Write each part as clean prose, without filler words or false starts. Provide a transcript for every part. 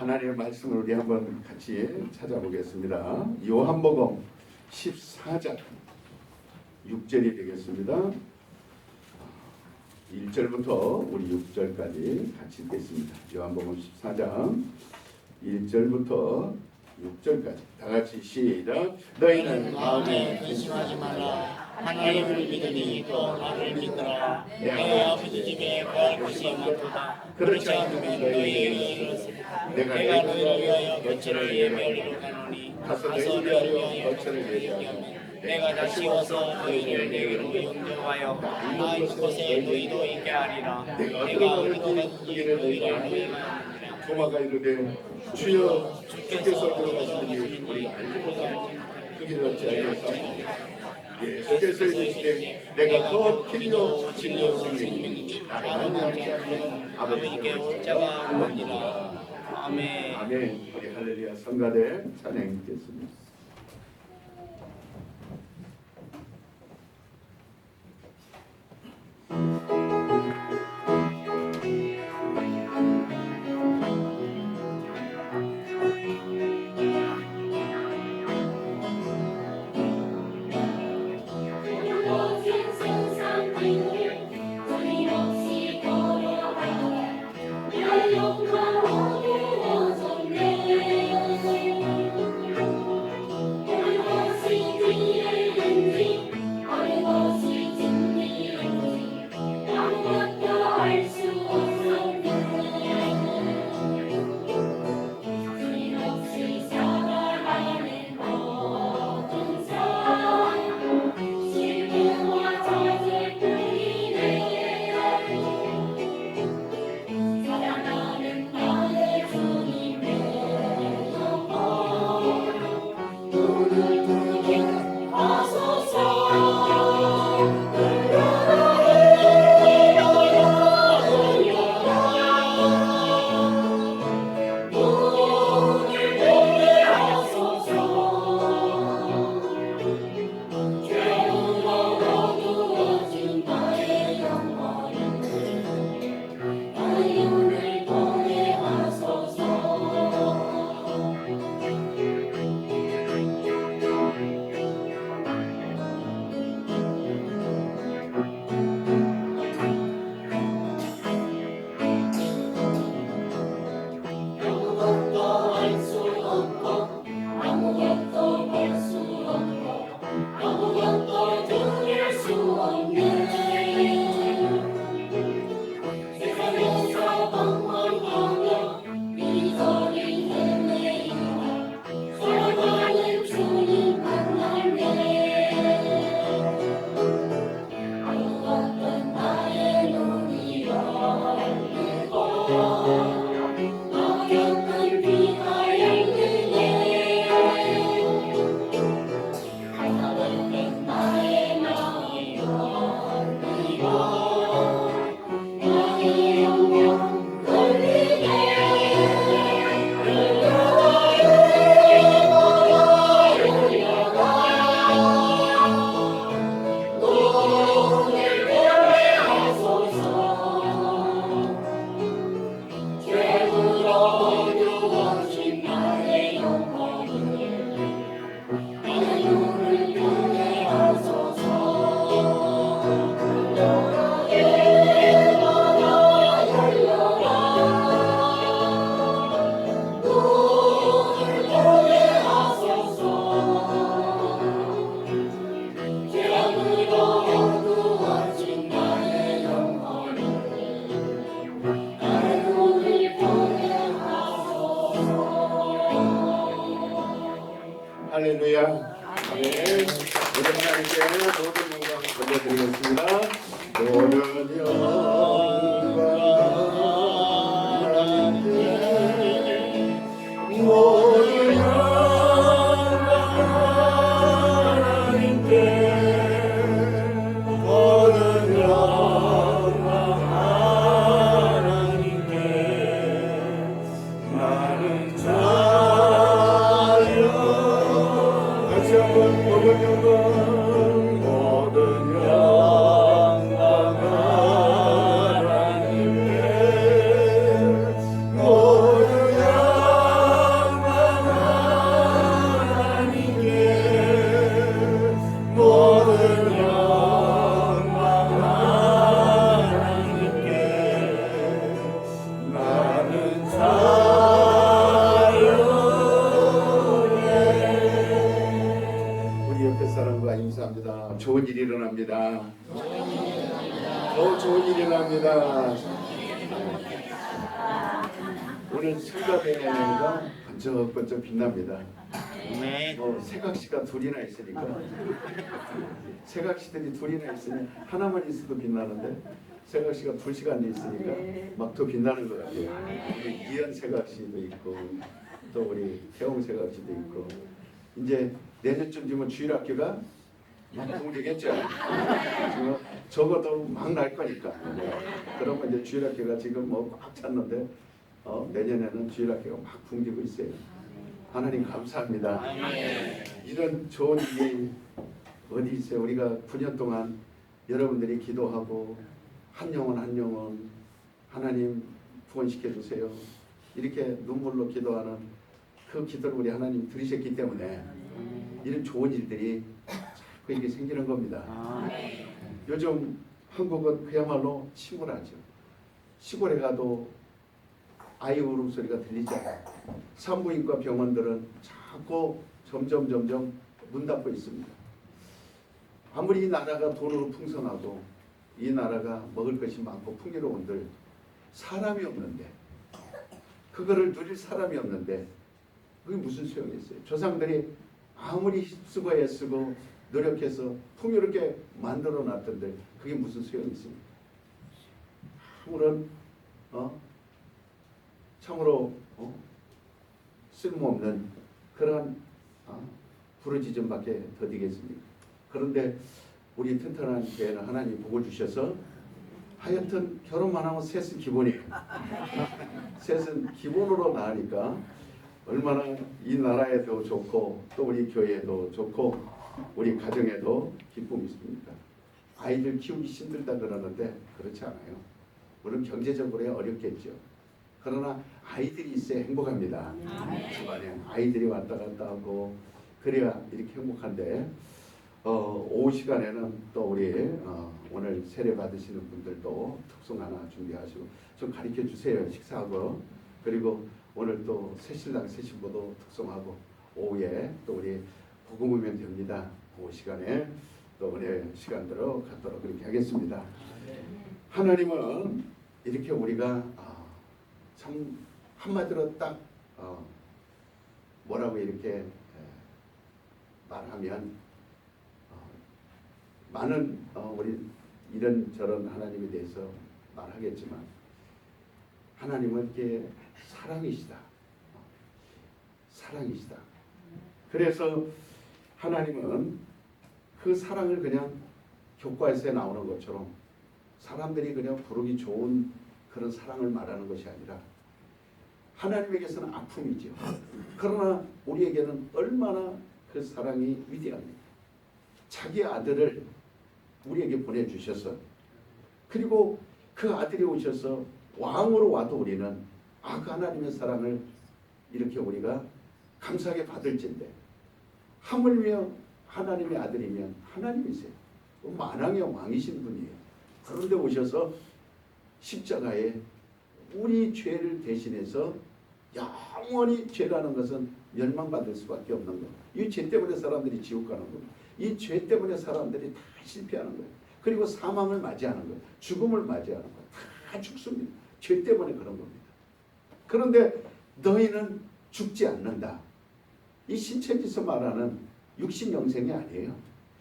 하나님의 말씀을 우리 한번 같이 찾아보겠습니다. 요한복음 14장 6절이 되겠습니다. 1절부터 우리 6절까지 같이 읽겠습니다. 요한복음 14장 1절부터 6절까지 다 같이 시작. 너희는 마음에 근심하지 말라. 하나님을 믿으니 또 나를 믿으라. 내가 아버지 집에 거할 곳이 많도다. 그렇지 않으면 너희에게 이르렀으리까. 내가 너희를 위하여 거처를 예비하리로 가노니 가서 너희를 위하여 거처를 예비하면 내가 다시 와서 너희를 내게로 영접하여 나 이곳에 너희도 있게 하리라. 내가 어디든 길을 너희를 보이라. 토마가 이르되 주여 주께서 들어가시니 우리 알지 못하는 그 길을 어찌하여 예수께서 이르시되 내가 곧 길이요 진리요 생명이니 나를 만나는 아버지께 올 자가 없느니라. 아멘. 아멘. 우리 할렐루야 성가대 찬양 읽겠습니다. 세상에서 감사합니다. 오늘 성가대가 번쩍번쩍 빛납니다. 네. 새각시가 둘이나 있으니까 새각시들이 둘이나 있으니 하나만 있어도 빛나는데 새각시가 둘 시간이 있으니까 막 더 빛나는 것 같아요. 우리 이현 새각시도 있고 또 우리 태용 새각시도 있고 이제 내년쯤 되면 주일학교가 막 공되겠죠. 지금 적어도 막 날 거니까. 그러면 이제 주일학교가 지금 뭐 꽉 찼는데 내년에는 주일학교가 막 붐비고 있어요. 하나님 감사합니다. 이런 좋은 일이 어디 있어요? 우리가 9년 동안 여러분들이 기도하고 한 영혼 한 영혼 하나님 구원시켜 주세요. 이렇게 눈물로 기도하는 그 기도를 우리 하나님 들으셨기 때문에 이런 좋은 일들이 자꾸 이게 생기는 겁니다. 요즘 한국은 그야말로 침울하죠. 시골에 가도 아이 울음소리가 들리잖아요. 산부인과 병원들은 자꾸 점점 문 닫고 있습니다. 아무리 이 나라가 돈으로 풍성하고 이 나라가 먹을 것이 많고 풍요로운들 사람이 없는데 그거를 누릴 사람이 없는데 그게 무슨 소용이 있어요. 조상들이 아무리 힘쓰고 애쓰고 노력해서 풍요롭게 만들어 놨던데 그게 무슨 소용이 있습니까? 참으로 쓸모없는 그런 부르짖음밖에 더디겠습니까? 그런데 우리 튼튼한 교회는 하나님 복을 주셔서 하여튼 결혼만 하면 셋은 기본이에요. 셋은 기본으로 나으니까 얼마나 이 나라에도 좋고 또 우리 교회에도 좋고 우리 가정에도 기쁨이 있습니까? 아이들 키우기 힘들다 그러는데 그렇지 않아요. 물론 경제적으로 어렵겠죠. 그러나 아이들이 있어야 행복합니다. 집안에 아이들이 왔다 갔다 하고 그래야 이렇게 행복한데 오후 시간에는 또 우리 오늘 세례 받으시는 분들도 특송 하나 준비하시고 좀 가르쳐 주세요. 식사하고 그리고 오늘 또 새신랑 새신부도 특송하고 오후에 또 우리 복음이면 됩니다. 오후 시간에 또 은혜 시간대로 갖도록 그렇게 하겠습니다. 하나님은 이렇게 우리가 참 한마디로 딱 뭐라고 이렇게 말하면 많은 우리 이런저런 하나님에 대해서 말하겠지만 하나님은 이렇게 사랑이시다. 사랑이시다. 그래서 하나님은 그 사랑을 그냥 교과에서 나오는 것처럼 사람들이 그냥 부르기 좋은 그런 사랑을 말하는 것이 아니라 하나님에게서는 아픔이죠. 그러나 우리에게는 얼마나 그 사랑이 위대합니까? 자기 아들을 우리에게 보내주셔서 그리고 그 아들이 오셔서 왕으로 와도 우리는 그 하나님의 사랑을 이렇게 우리가 감사하게 받을진데 하물며 하나님의 아들이면 하나님이세요. 만왕의 왕이신 분이에요. 그런데 오셔서 십자가에 우리 죄를 대신해서 영원히 죄라는 것은 멸망받을 수밖에 없는 거예요. 이 죄 때문에 사람들이 지옥 가는 거예요. 이 죄 때문에 사람들이 다 실패하는 거예요. 그리고 사망을 맞이하는 거예요. 죽음을 맞이하는 거예요. 다 죽습니다. 죄 때문에 그런 겁니다. 그런데 너희는 죽지 않는다. 이 신천지에서 말하는 육신 영생이 아니에요.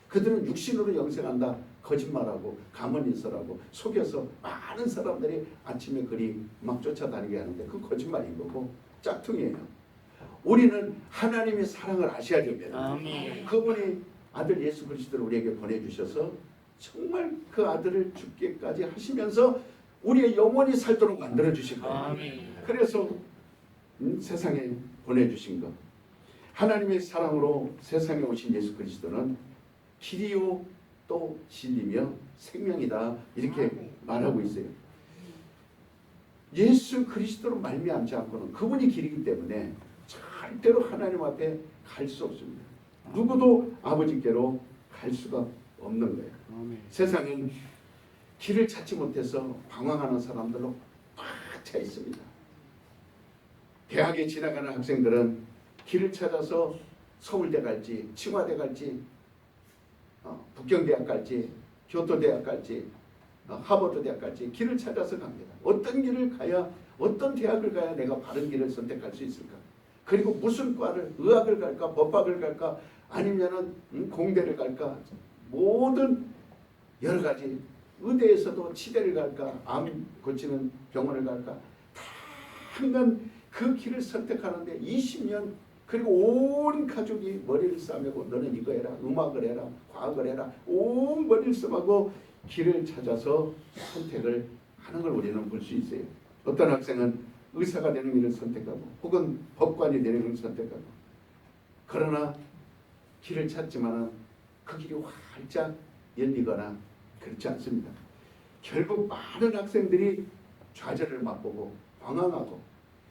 그들은 육신으로 영생한다. 거짓말하고 가문인설하고 속여서 많은 사람들이 아침에 그리 막 쫓아다니게 하는데 그건 거짓말인 거고 짝퉁이에요. 우리는 하나님의 사랑을 아셔야 됩니다. 그분이 아들 예수 그리스도를 우리에게 보내주셔서 정말 그 아들을 죽게까지 하시면서 우리의 영원히 살도록 만들어주신 거예요. 그래서 세상에 보내주신 것. 하나님의 사랑으로 세상에 오신 예수 그리스도는 길이요 또 진리며 생명이다 이렇게 말하고 있어요. 예수 그리스도로 말미암지 않고는 그분이 길이기 때문에 절대로 하나님 앞에 갈 수 없습니다. 누구도 아버지께로 갈 수가 없는 거예요. 세상은 길을 찾지 못해서 방황하는 사람들로 꽉 차 있습니다. 대학에 지나가는 학생들은 길을 찾아서 서울대 갈지 清華대 갈지 북경대학 갈지 교토대학 갈지 하버드 대학까지 길을 찾아서 갑니다. 어떤 길을 가야, 어떤 대학을 가야 내가 바른 길을 선택할 수 있을까? 그리고 무슨 과를, 의학을 갈까, 법학을 갈까, 아니면은 공대를 갈까, 모든 여러 가지, 의대에서도 치대를 갈까, 암 고치는 병원을 갈까, 다 하면 그 길을 선택하는데 20년, 그리고 온 가족이 머리를 싸매고 너는 이거 해라, 음악을 해라, 과학을 해라, 온 머리를 써하고 길을 찾아서 선택을 하는 걸 우리는 볼 수 있어요. 어떤 학생은 의사가 되는 길을 선택하고, 혹은 법관이 되는 길을 선택하고, 그러나 길을 찾지만은 그 길이 활짝 열리거나 그렇지 않습니다. 결국 많은 학생들이 좌절을 맛보고 방황하고,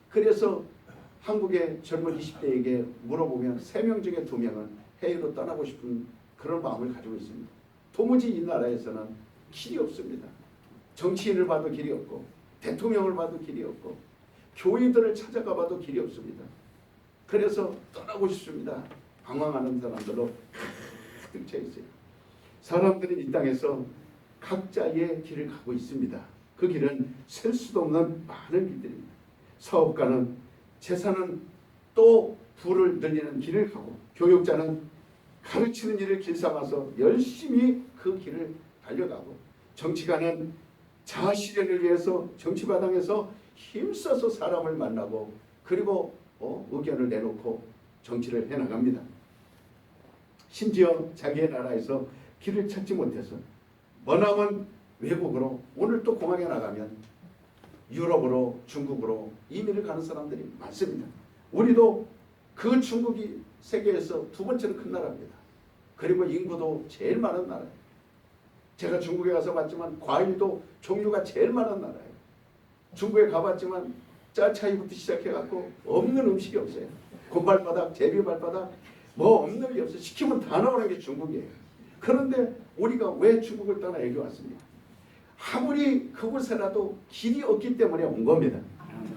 그래서 한국의 젊은 20대에게 물어보면 3명 중에 2명은 해외로 떠나고 싶은 그런 마음을 가지고 있습니다. 도무지 이 나라에서는 길이 없습니다. 정치인을 봐도 길이 없고, 대통령을 봐도 길이 없고, 교인들을 찾아가 봐도 길이 없습니다. 그래서 떠나고 싶습니다. 방황하는 사람들로 가득 차 있어요. 사람들은 이 땅에서 각자의 길을 가고 있습니다. 그 길은 셀 수도 없는 많은 길들입니다. 사업가는 재산은 또 부를 늘리는 길을 가고, 교육자는 가르치는 일을 길 삼아서 열심히 그 길을 달려가고, 정치가는 자아 실현을 위해서 정치바당에서 힘써서 사람을 만나고, 그리고 의견을 내놓고 정치를 해나갑니다. 심지어 자기의 나라에서 길을 찾지 못해서 머나먼 외국으로, 오늘 또 공항에 나가면 유럽으로, 중국으로 이민을 가는 사람들이 많습니다. 우리도 그 중국이 세계에서 2번째로 큰 나라입니다. 그리고 인구도 제일 많은 나라예요. 제가 중국에 가서 봤지만 과일도 종류가 제일 많은 나라예요. 중국에 가봤지만 짜차이부터 시작해갖고 없는 음식이 없어요. 곰발바닥, 제비발바닥, 뭐 없는 게 없어요. 시키면 다 나오는 게 중국이에요. 그런데 우리가 왜 중국을 떠나 여기 왔습니까? 아무리 그곳에라도 길이 없기 때문에 온 겁니다.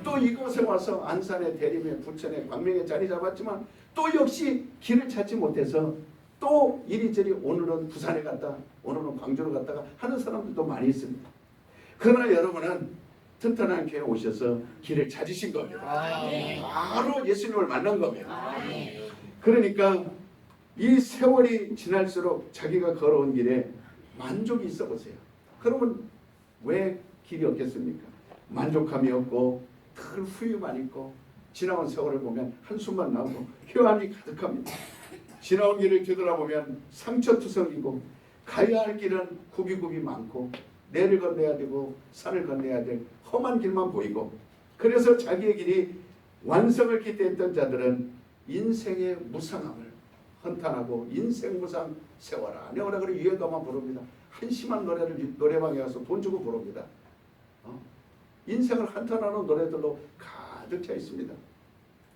또 이곳에 와서 안산에, 대림에, 부천에, 광명에 자리 잡았지만 또 역시 길을 찾지 못해서 또 이리저리 오늘은 부산에 갔다, 오늘은 광주로 갔다가 하는 사람들도 많이 있습니다. 그러나 여러분은 튼튼한 교회에 오셔서 길을 찾으신 겁니다. 바로 예수님을 만난 겁니다. 그러니까 이 세월이 지날수록 자기가 걸어온 길에 만족이 있어 보세요. 그러면 왜 길이 없겠습니까? 만족함이 없고 늘 후유만 있고, 지나온 세월을 보면 한숨만 나고 쾌함이 가득합니다. 지나온 길을 되돌아보면 상처투성이고, 가야 할 길은 굽이굽이 많고, 내를 건너야 되고 산을 건너야 될 험한 길만 보이고, 그래서 자기의 길이 완성을 기대했던 자들은 인생의 무상함을 헌탄하고, 인생 무상 세워라 내오라 그래 유행가만 부릅니다. 한심한 노래를 노래방에 가서 돈 주고 부릅니다. 인생을 한탄하는 노래들로 가득 차 있습니다.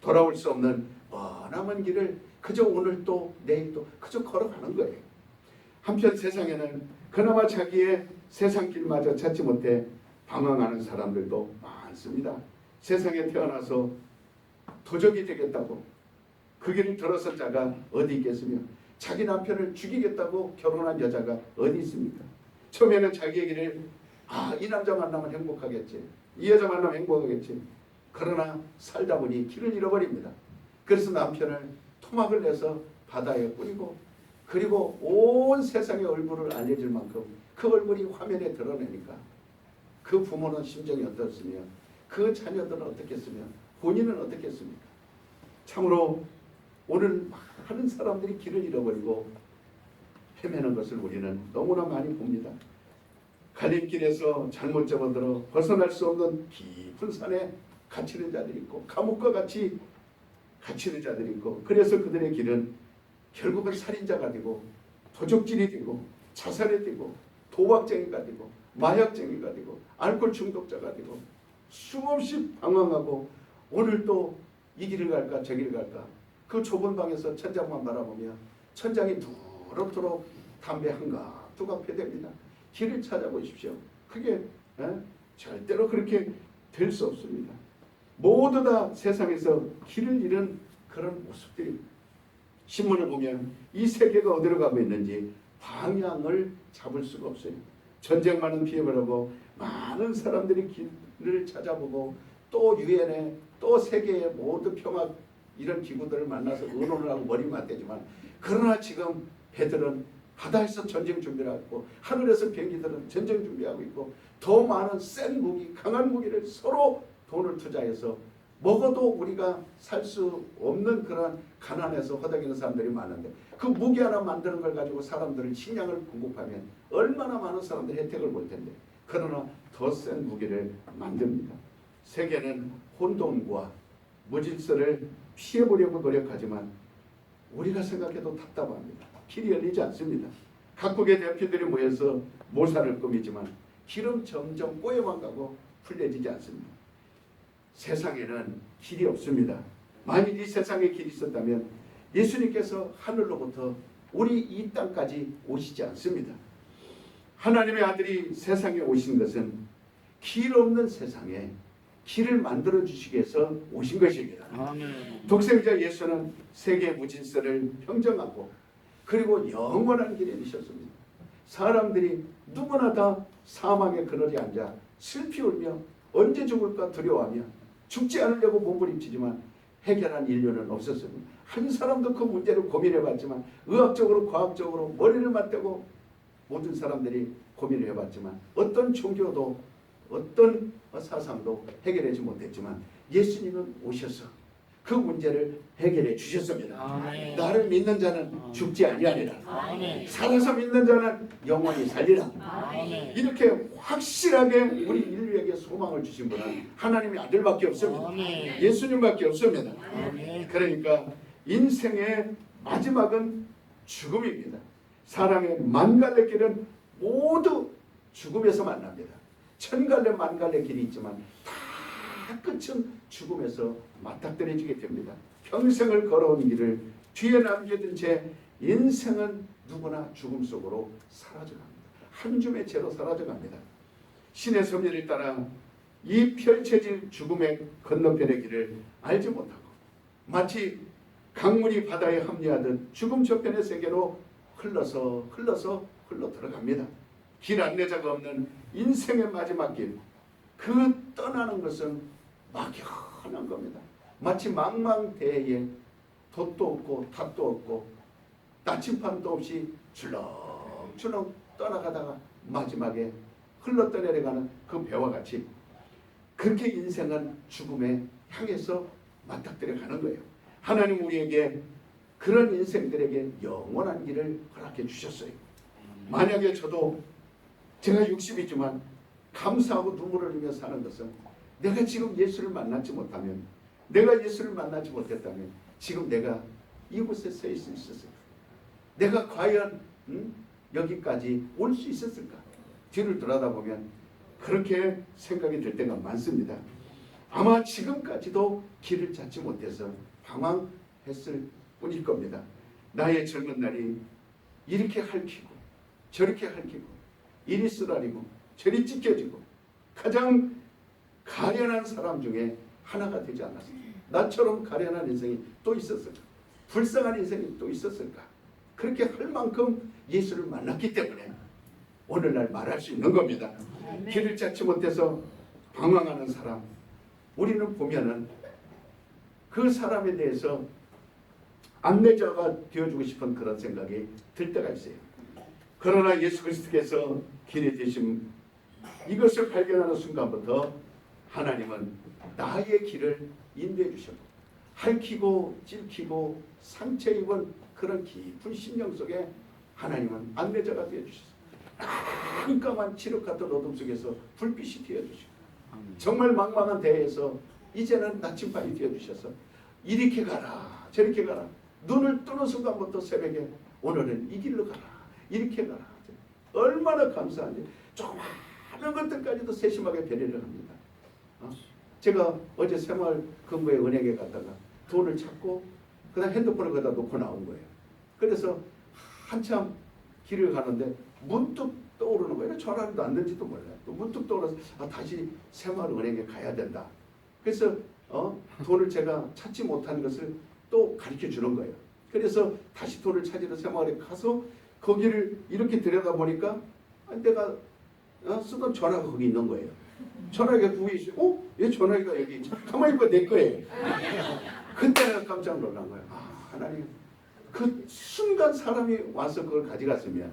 돌아올 수 없는 머나먼 길을 그저 오늘 또 내일 또 그저 걸어가는 거예요. 한편 세상에는 그나마 자기의 세상 길마저 찾지 못해 방황하는 사람들도 많습니다. 세상에 태어나서 도적이 되겠다고 그 길을 들어선 자가 어디 있겠으며, 자기 남편을 죽이겠다고 결혼한 여자가 어디 있습니까? 처음에는 자기의 길을 이 남자 만나면 행복하겠지, 이 여자 만나면 행복하겠지. 그러나 살다 보니 길을 잃어버립니다. 그래서 남편을 토막을 내서 바다에 뿌리고, 그리고 온 세상의 얼굴을 알려줄 만큼 그 얼굴이 화면에 드러내니까 그 부모는 심정이 어떻으며, 그 자녀들은 어떻겠으며, 본인은 어떻겠습니까? 참으로 오늘 많은 사람들이 길을 잃어버리고 헤매는 것을 우리는 너무나 많이 봅니다. 갈림길에서 잘못 접어들어 벗어날 수 없는 깊은 산에 갇히는 자들이 있고, 감옥과 같이 갇히는 자들이 있고, 그래서 그들의 길은 결국은 살인자가 되고, 도적질이 되고, 자살이 되고, 도박쟁이가 되고, 마약쟁이가 되고, 알코올 중독자가 되고, 수없이 방황하고, 오늘 또 이 길을 갈까 저 길을 갈까, 그 좁은 방에서 천장만 바라보며 천장이 누렇도록 담배 한갑 두갑 펴댑니다. 길을 찾아보십시오. 그게 절대로 그렇게 될 수 없습니다. 모두 다 세상에서 길을 잃은 그런 모습들입니다. 신문을 보면 이 세계가 어디로 가고 있는지 방향을 잡을 수가 없어요. 전쟁 많은 피해를 하고 많은 사람들이 길을 찾아보고 또 유엔에 또 세계의 모든 평화 이런 기구들을 만나서 의논을 하고 머리 맞대지만 그러나 지금 배들은 바다에서 전쟁 준비를 하고 하늘에서 비행기들은 전쟁 준비하고 있고 더 많은 센 무기, 강한 무기를 서로 돈을 투자해서 먹어도 우리가 살 수 없는 그런 가난해서 허덕이는 사람들이 많은데 그 무기 하나 만드는 걸 가지고 사람들을 식량을 공급하면 얼마나 많은 사람들이 혜택을 볼 텐데 그러나 더 센 무기를 만듭니다. 세계는 혼돈과 무질서를 피해보려고 노력하지만 우리가 생각해도 답답합니다. 길이 열리지 않습니다. 각국의 대표들이 모여서 모사를 꾸미지만 길은 점점 꼬여만 가고 풀려지지 않습니다. 세상에는 길이 없습니다. 만일 이 세상에 길이 있었다면 예수님께서 하늘로부터 우리 이 땅까지 오시지 않습니다. 하나님의 아들이 세상에 오신 것은 길 없는 세상에 길을 만들어 주시기 위해서 오신 것입니다. 아멘. 독생자 예수는 세계 무질서를 평정하고 그리고 영원한 길에 이르셨습니다. 사람들이 누구나 다 사망의 그늘에 앉아 슬피 울며 언제 죽을까 두려워하며 죽지 않으려고 몸부림치지만 해결한 인류는 없었습니다. 한 사람도 그 문제를 고민해봤지만 의학적으로 과학적으로 머리를 맞대고 모든 사람들이 고민을 해봤지만 어떤 종교도 어떤 사상도 해결하지 못했지만 예수님은 오셔서 그 문제를 해결해 주셨습니다. 아멘. 나를 믿는 자는 죽지 아니하리라. 아멘. 살아서 믿는 자는 영원히 살리라. 아멘. 이렇게 확실하게 우리 인류에게 소망을 주신 분은 하나님의 아들밖에 없습니다. 아멘. 예수님밖에 없습니다. 아멘. 그러니까 인생의 마지막은 죽음입니다. 사람의 만갈래 길은 모두 죽음에서 만납니다. 천갈래 만갈래 길이 있지만 다 끝은 죽음에서 맞닥뜨려지게 됩니다. 평생을 걸어온 길을 뒤에 남겨둔 채 인생은 누구나 죽음 속으로 사라져갑니다. 한 줌의 채로 사라져갑니다. 신의 섭리를 따라 이 펼쳐질 죽음의 건너편의 길을 알지 못하고 마치 강물이 바다에 합류하듯 죽음 저편의 세계로 흘러 들어갑니다. 길 안내자가 없는 인생의 마지막 길, 그 떠나는 것은 막연한 겁니다. 마치 망망대해에 돛도 없고 탑도 없고 나침판도 없이 출렁출렁 떠나가다가 마지막에 흘러떠내려가는 그 배와 같이 그렇게 인생은 죽음에 향해서 맞닥뜨려 가는 거예요. 하나님 우리에게 그런 인생들에게 영원한 길을 허락해 주셨어요. 만약에 제가 60이지만 감사하고 눈물을 흘리며 사는 것은 내가 지금 예수를 만나지 못하면, 내가 예수를 만나지 못했다면 지금 내가 이곳에 서 있을 수 있었을까? 내가 과연 여기까지 올 수 있었을까? 뒤를 돌아다보면 그렇게 생각이 들 때가 많습니다. 아마 지금까지도 길을 찾지 못해서 방황했을 뿐일 겁니다. 나의 젊은 날이 이렇게 핥히고 저렇게 핥히고 이리 쓰라리고 저리 찢겨지고 가장 가련한 사람 중에 하나가 되지 않았습니다. 나처럼 가련한 인생이 또 있었을까? 불쌍한 인생이 또 있었을까? 그렇게 할 만큼 예수를 만났기 때문에 오늘날 말할 수 있는 겁니다. 길을 찾지 못해서 방황하는 사람, 우리는 보면은 그 사람에 대해서 안내자가 되어주고 싶은 그런 생각이 들 때가 있어요. 그러나 예수 그리스도께서 길이 되신 이것을 발견하는 순간부터 하나님은 나의 길을 인도해 주셨고, 핥히고 찔히고 상처 입은 그런 깊은 심령 속에 하나님은 안내자가 되어 주셨어요. 깜깜한 칠흑 같은 어둠 속에서 불빛이 되어 주시고, 정말 망망한 대에서 이제는 나침반이 되어 주셔서 이렇게 가라 저렇게 가라, 눈을 뜨는 순간부터 새벽에 오늘은 이 길로 가라 이렇게 가라. 얼마나 감사한지. 조그마한 것들까지도 세심하게 배려를 합니다. 제가 어제 새마을 근무에 은행에 갔다가 돈을 찾고 그다음 핸드폰을 거기다 놓고 나온 거예요. 그래서 한참 길을 가는데 문득 떠오르는 거예요. 전화도 안 된지도 몰라요. 또 문득 떠오르서 다시 새마을 은행에 가야 된다. 그래서 돈을 제가 찾지 못한 것을 또 가르쳐 주는 거예요. 그래서 다시 돈을 찾으러 새마을에 가서 거기를 이렇게 들여다보니까 내가 쓰던 전화가 거기 있는 거예요. 전화기가 거기 있어요. 얘 전화기가 여기 있지. 가만히 보니까 내 거예요. 그때 내가 깜짝 놀란 거예요. 하나님, 그 순간 사람이 와서 그걸 가져갔으면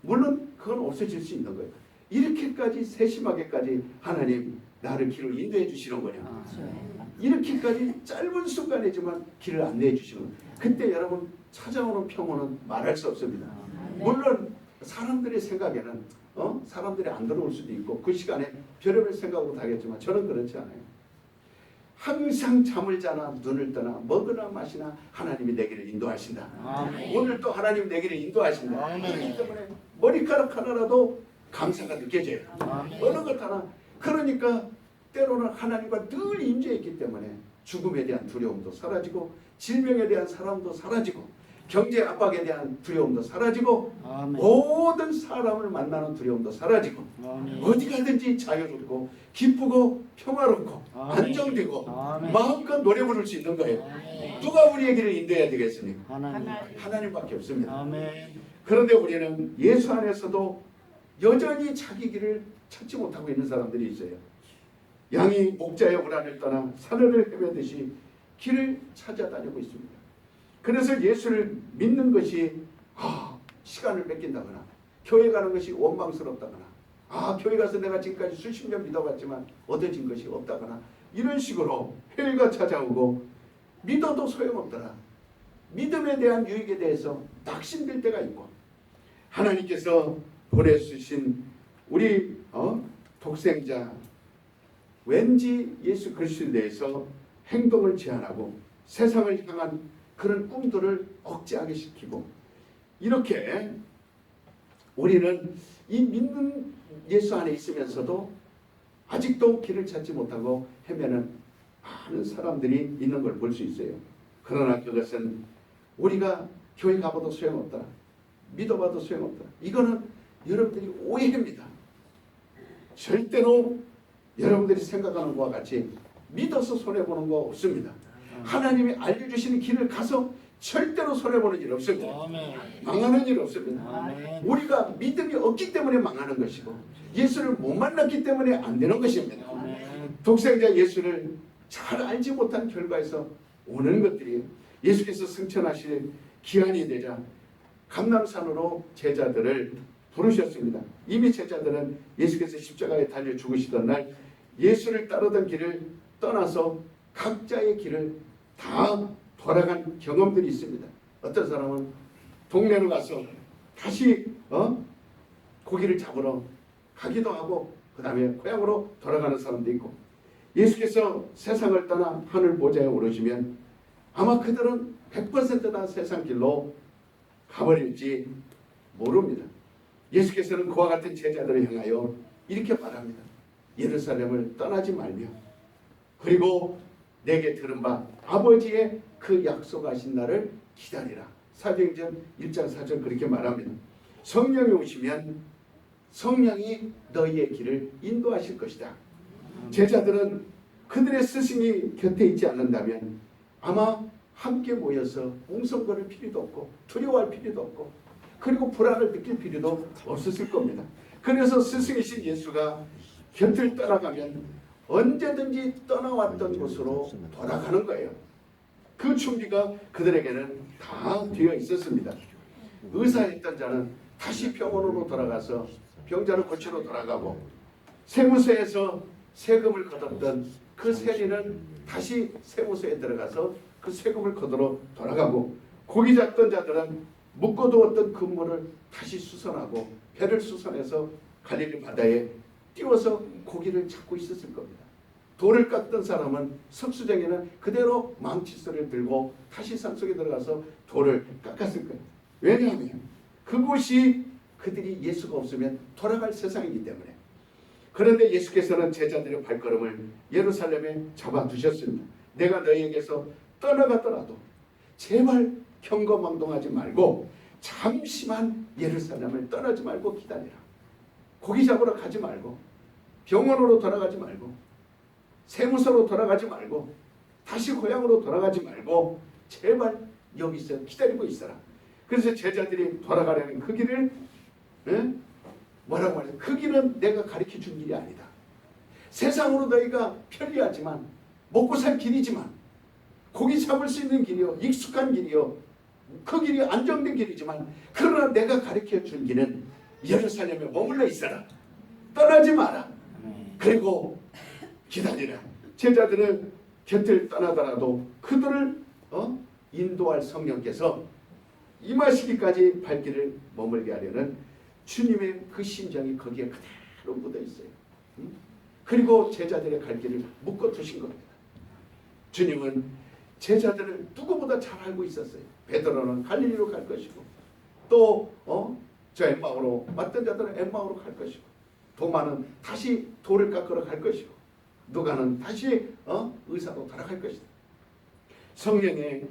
물론 그건 없어질 수 있는 거예요. 이렇게까지 세심하게까지 하나님 나를 길로 인도해 주시는 거냐. 이렇게까지 짧은 순간이지만 길을 안내해 주시는 거예요. 그때 여러분 찾아오는 평온은 말할 수 없습니다. 물론 사람들의 생각에는 사람들이 안 들어올 수도 있고 그 시간에 별의별 생각으로 하겠지만 저는 그렇지 않아요. 항상 잠을 자나 눈을 떠나 먹으나 마시나 하나님이 내 길을 인도하신다. 오늘 또 하나님 내 길을 인도하신다. 그렇기 때문에 머리카락 하나라도 감사가 느껴져요. 어느 것 하나. 그러니까 때로는 하나님과 늘 임재했기 때문에 죽음에 대한 두려움도 사라지고 질병에 대한 사랑도 사라지고 경제 압박에 대한 두려움도 사라지고 모든 사람을 만나는 두려움도 사라지고 어디 가든지 자유롭고 기쁘고 평화롭고 안정되고 마음껏 노래 부를 수 있는 거예요. 누가 우리의 길을 인도해야 되겠습니까? 하나님밖에 없습니다. 그런데 우리는 예수 안에서도 여전히 자기 길을 찾지 못하고 있는 사람들이 있어요. 양이 목자의 고란을 떠나 사르를 헤매듯이 길을 찾아다니고 있습니다. 그래서 예수를 믿는 것이 시간을 뺏긴다거나 교회 가는 것이 원망스럽다거나 교회 가서 내가 지금까지 수십 년 믿어봤지만 얻어진 것이 없다거나 이런 식으로 회의가 찾아오고 믿어도 소용없더라. 믿음에 대한 유익에 대해서 낙심될 때가 있고 하나님께서 보내주신 우리 독생자 왠지 예수 그리스도에 대해서 행동을 제한하고 세상을 향한 그런 꿈들을 억제하게 시키고 이렇게 우리는 이 믿는 예수 안에 있으면서도 아직도 길을 찾지 못하고 헤매는 많은 사람들이 있는 걸 볼 수 있어요. 그러나 그것은 우리가 교회 가봐도 소용없다. 믿어봐도 소용없다. 이거는 여러분들이 오해입니다. 절대로 여러분들이 생각하는 것과 같이 믿어서 손해보는 거 없습니다. 하나님이 알려주시는 길을 가서 절대로 손해보는 일 없습니다. 망하는 일 없습니다. 우리가 믿음이 없기 때문에 망하는 것이고 예수를 못 만났기 때문에 안 되는 것입니다. 독생자 예수를 잘 알지 못한 결과에서 오는 것들이 예수께서 승천하실 기한이 되자 감람산으로 제자들을 부르셨습니다. 이미 제자들은 예수께서 십자가에 달려 죽으시던 날 예수를 따르던 길을 떠나서 각자의 길을 다 돌아간 경험들이 있습니다. 어떤 사람은 동네로 가서 다시 고기를 잡으러 가기도 하고 그 다음에 고향으로 돌아가는 사람도 있고 예수께서 세상을 떠나 하늘 보좌에 오르시면 아마 그들은 100%다 세상 길로 가버릴지 모릅니다. 예수께서는 그와 같은 제자들을 향하여 이렇게 말합니다. 예루살렘을 떠나지 말며 그리고 내게 들은 바 아버지의 그 약속하신 날을 기다리라. 사도행전 1장 4절 그렇게 말합니다. 성령이 오시면 성령이 너희의 길을 인도하실 것이다. 제자들은 그들의 스승이 곁에 있지 않는다면 아마 함께 모여서 웅성거릴 필요도 없고 두려워할 필요도 없고 그리고 불안을 느낄 필요도 없었을 겁니다. 그래서 스승이신 예수가 곁을 떠나가면 언제든지 떠나왔던 곳으로 돌아가는 거예요. 그 준비가 그들에게는 다 되어 있었습니다. 의사했던 자는 다시 병원으로 돌아가서 병자를 고치러 돌아가고 세무서에서 세금을 걷었던 그 세리는 다시 세무서에 들어가서 그 세금을 걷으러 돌아가고 고기 잡던 자들은 묶어두었던 그물을 다시 수선하고 배를 수선해서 갈릴리 바다에 띄워서 고기를 잡고 있었을 겁니다. 돌을 깎던 사람은 석수쟁이는 그대로 망치소리를 들고 다시 산속에 들어가서 돌을 깎았을 거예요. 왜냐하면 그곳이 그들이 예수가 없으면 돌아갈 세상이기 때문에. 그런데 예수께서는 제자들의 발걸음을 예루살렘에 잡아두셨습니다. 내가 너희에게서 떠나가더라도 제발 경거망동하지 말고 잠시만 예루살렘을 떠나지 말고 기다리라. 고기 잡으러 가지 말고 병원으로 돌아가지 말고 세무서로 돌아가지 말고 다시 고향으로 돌아가지 말고 제발 여기서 기다리고 있어라. 그래서 제자들이 돌아가려는 그 길을 뭐라고 말해요? 그 길은 내가 가르쳐 준 길이 아니다. 세상으로 너희가 편리하지만 먹고 살 길이지만 고기 잡을 수 있는 길이요 익숙한 길이요 그 길이 안정된 길이지만 그러나 내가 가르쳐 준 길은 예루살렘에 머물러 있어라. 떠나지 마라. 그리고 기다리라. 제자들은 곁을 떠나더라도 그들을 인도할 성령께서 임하시기까지 발길을 머물게 하려는 주님의 그 심정이 거기에 그대로 묻어 있어요. 그리고 제자들의 갈 길을 묶어 두신 겁니다. 주님은 제자들을 누구보다 잘 알고 있었어요. 베드로는 갈릴리로 갈 것이고 또 저 엠마오로 맞던 자들은 엠마오로 갈 것이고 도마는 다시 돌을 깎으러 갈 것이고 누가는 다시 의사로 돌아갈 것이다. 성령의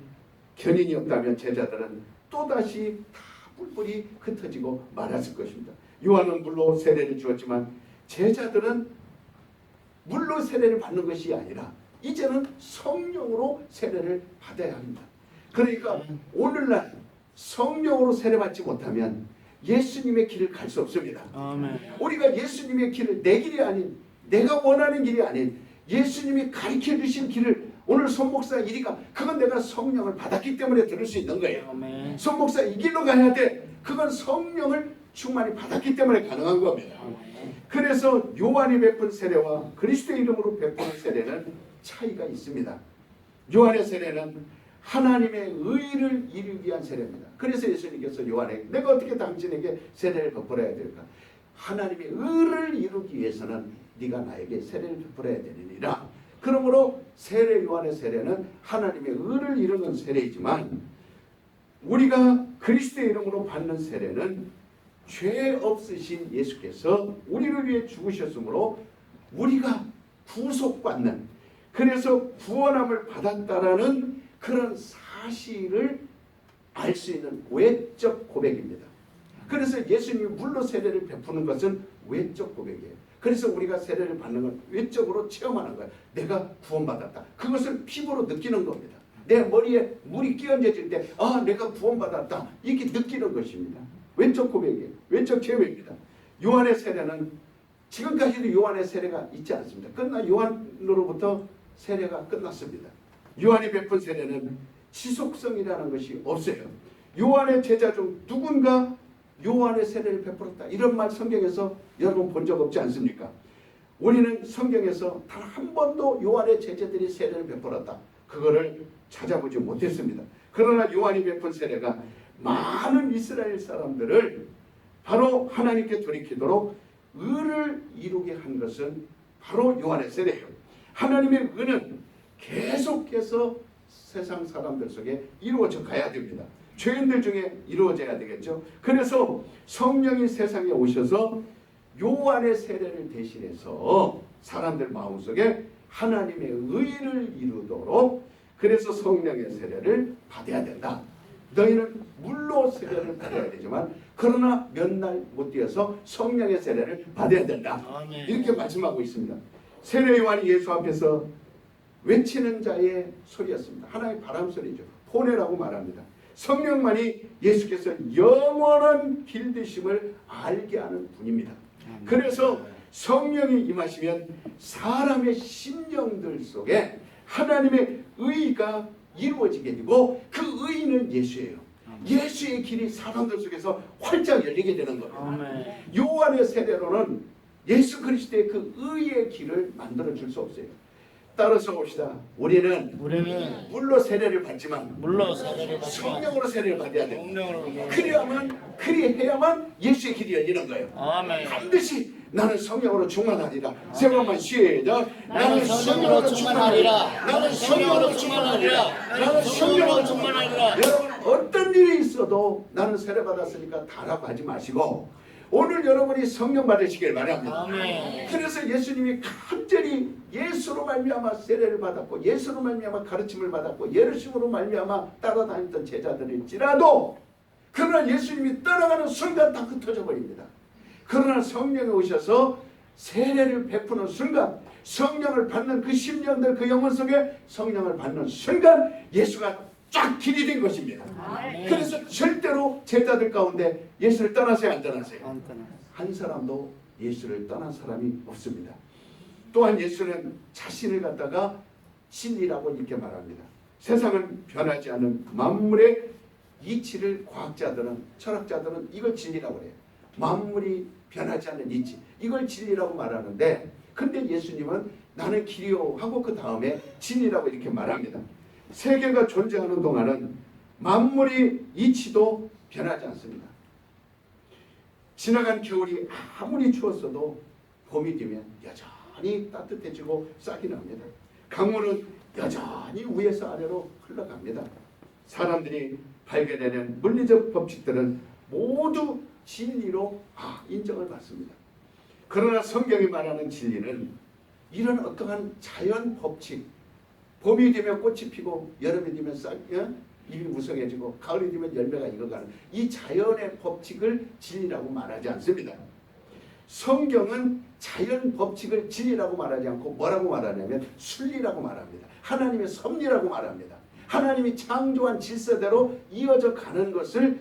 견인이 없다면 제자들은 또다시 다 뿔뿔이 흩어지고 말았을 것입니다. 요한은 물로 세례를 주었지만 제자들은 물로 세례를 받는 것이 아니라 이제는 성령으로 세례를 받아야 합니다. 그러니까 오늘날 성령으로 세례받지 못하면 예수님의 길을 갈 수 없습니다. 아멘. 우리가 예수님의 길을 내 길이 아닌 내가 원하는 길이 아닌 예수님이 가르쳐 주신 길을 오늘 손목사 이리가 그건 내가 성령을 받았기 때문에 들을 수 있는 거예요. 아멘. 손목사 이 길로 가야 돼. 그건 성령을 충만히 받았기 때문에 가능한 겁니다. 그래서 요한이 베푼 세례와 그리스도의 이름으로 베푸는 세례는 차이가 있습니다. 요한의 세례는 하나님의 의를 이루기 위한 세례입니다. 그래서 예수님께서 요한에게 내가 어떻게 당신에게 세례를 베풀어야 될까? 하나님의 의를 이루기 위해서는 네가 나에게 세례를 베풀어야 되느니라. 그러므로 세례 요한의 세례는 하나님의 의를 이루는 세례이지만 우리가 그리스도의 이름으로 받는 세례는 죄 없으신 예수께서 우리를 위해 죽으셨으므로 우리가 구속받는 그래서 구원함을 받았다라는 그런 사실을 알 수 있는 외적 고백입니다. 그래서 예수님이 물로 세례를 베푸는 것은 외적 고백이에요. 그래서 우리가 세례를 받는 건 외적으로 체험하는 거예요. 내가 구원받았다. 그것을 피부로 느끼는 겁니다. 내 머리에 물이 끼얹어질 때 내가 구원받았다. 이렇게 느끼는 것입니다. 외적 고백이에요. 외적 체험입니다. 요한의 세례는 지금까지도 요한의 세례가 있지 않습니다. 요한으로부터 세례가 끝났습니다. 요한이 베푼 세례는 지속성이라는 것이 없어요. 요한의 제자 중 누군가 요한의 세례를 베풀었다. 이런 말 성경에서 여러분 본 적 없지 않습니까? 우리는 성경에서 단 한 번도 요한의 제자들이 세례를 베풀었다. 그거를 찾아보지 못했습니다. 그러나 요한이 베푼 세례가 많은 이스라엘 사람들을 바로 하나님께 돌이키도록 의를 이루게 한 것은 바로 요한의 세례예요. 하나님의 의는 계속해서 세상 사람들 속에 이루어져 가야 됩니다. 죄인들 중에 이루어져야 되겠죠. 그래서 성령이 세상에 오셔서 요한의 세례를 대신해서 사람들 마음속에 하나님의 의를 이루도록 그래서 성령의 세례를 받아야 된다. 너희는 물로 세례를 받아야 되지만 그러나 몇 날 못 뛰어서 성령의 세례를 받아야 된다. 아멘. 이렇게 말씀하고 있습니다. 세례 요한이 예수 앞에서 외치는 자의 소리였습니다. 하나의 바람 소리죠. 포네라고 말합니다. 성령만이 예수께서 영원한 길드심을 알게 하는 분입니다. 그래서 성령이 임하시면 사람의 심령들 속에 하나님의 의가 이루어지게 되고 그 의는 예수예요. 예수의 길이 사람들 속에서 활짝 열리게 되는 거예요. 아멘. 요한의 세례로는 예수 그리스도의 그 의의 길을 만들어 줄 수 없어요. 따라서 봅시다. 우리는 물로 세례를 받지만 물로 세례를 받지만 성령으로 세례를 받아야 돼요. 성령으로 그리해야만 예수의 길이 열리는 거예요. 아멘. 반드시 나는 성령으로 충만하리라. 세 번만 시작. 나는 성령으로 충만하리라. 나는 성령으로 충만하리라. 나는 성령으로 충만하리라. 여러분 어떤 일이 있어도 나는 세례 받았으니까 다라고 하지 마시고 오늘 여러분이 성령 받으시길 바랍니다. 아멘. 그래서 예수님이 간절히 예수로 말미암아 세례를 받았고 예수로 말미암아 가르침을 받았고 예수님으로 말미암아 따라다녔던 제자들일지라도 그러나 예수님이 떠나가는 순간 다 흩어져 버립니다. 그러나 성령이 오셔서 세례를 베푸는 순간 성령을 받는 그 심령들 그 영혼 속에 성령을 받는 순간 예수가 쫙 길이 된 것입니다. 그래서 절대로 제자들 가운데 예수를 떠나세요 안 떠나세요? 안 떠나. 한 사람도 예수를 떠난 사람이 없습니다. 또한 예수는 자신을 갖다가 진리라고 이렇게 말합니다. 세상은 변하지 않는 만물의 이치를 과학자들은, 철학자들은 이걸 진리라고 해요. 만물이 변하지 않는 이치, 이걸 진리라고 말하는데, 근데 예수님은 나는 길이요 하고 그 다음에 진리라고 이렇게 말합니다. 세계가 존재하는 동안은 만물의 이치도 변하지 않습니다. 지나간 겨울이 아무리 추웠어도 봄이 되면 여전히 따뜻해지고 싹이 납니다. 강물은 여전히 위에서 아래로 흘러갑니다. 사람들이 발견해낸 물리적 법칙들은 모두 진리로 인정을 받습니다. 그러나 성경이 말하는 진리는 이런 어떠한 자연 법칙, 봄이 되면 꽃이 피고 여름이 되면 잎이 무성해지고 가을이 되면 열매가 익어가는 이 자연의 법칙을 진리라고 말하지 않습니다. 성경은 자연 법칙을 진리라고 말하지 않고 뭐라고 말하냐면 순리라고 말합니다. 하나님의 섭리라고 말합니다. 하나님이 창조한 질서대로 이어져 가는 것을,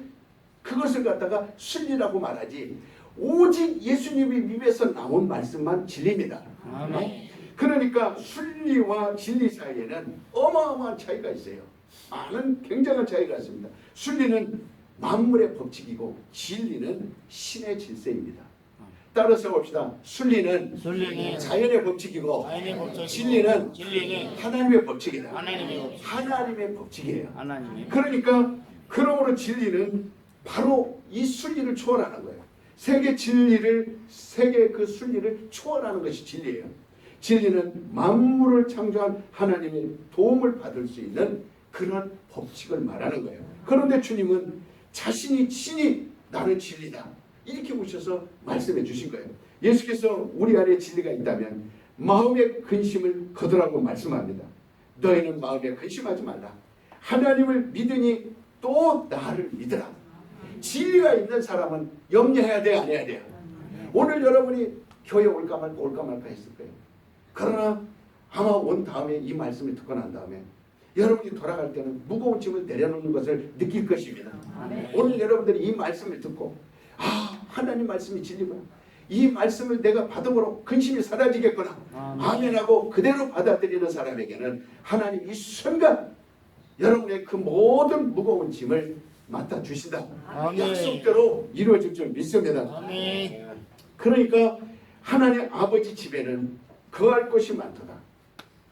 그것을 갖다가 순리라고 말하지, 오직 예수님이 입에서 나온 말씀만 진리입니다. 아멘. 그러니까 순리와 진리 사이에는 어마어마한 차이가 있어요. 많은 굉장한 차이가 있습니다. 순리는 만물의 법칙이고 진리는 신의 질서입니다. 따라서 봅시다. 순리는 자연의 법칙이고 진리는 하나님의 법칙이다. 하나님의 법칙이에요. 그러니까 그러므로 진리는 바로 이 순리를 초월하는 거예요. 세계 그 순리를 초월하는 것이 진리예요. 진리는 만물을 창조한 하나님의 도움을 받을 수 있는 그런 법칙을 말하는 거예요. 그런데 주님은 자신이 친히 나는 진리다 이렇게 오셔서 말씀해 주신 거예요. 예수께서 우리 안에 진리가 있다면 마음의 근심을 거두라고 말씀합니다. 너희는 마음에 근심하지 말라. 하나님을 믿으니 또 나를 믿으라. 진리가 있는 사람은 염려해야 돼, 안 해야 돼요? 오늘 여러분이 교회 올까 말까 했을 거예요. 그러나 아마 온 다음에 이 말씀을 듣고 난 다음에 여러분이 돌아갈 때는 무거운 짐을 내려놓는 것을 느낄 것입니다. 오늘 여러분들이 이 말씀을 듣고 하나님 말씀이 진리구나, 이 말씀을 내가 받음으로 근심이 사라지겠구나, 아멘하고 그대로 받아들이는 사람에게는 하나님 이 순간 여러분의 그 모든 무거운 짐을 맡아 주신다. 약속대로 이루어질 줄 믿습니다. 그러니까 하나님 아버지 집에는 거할 곳이 많도다.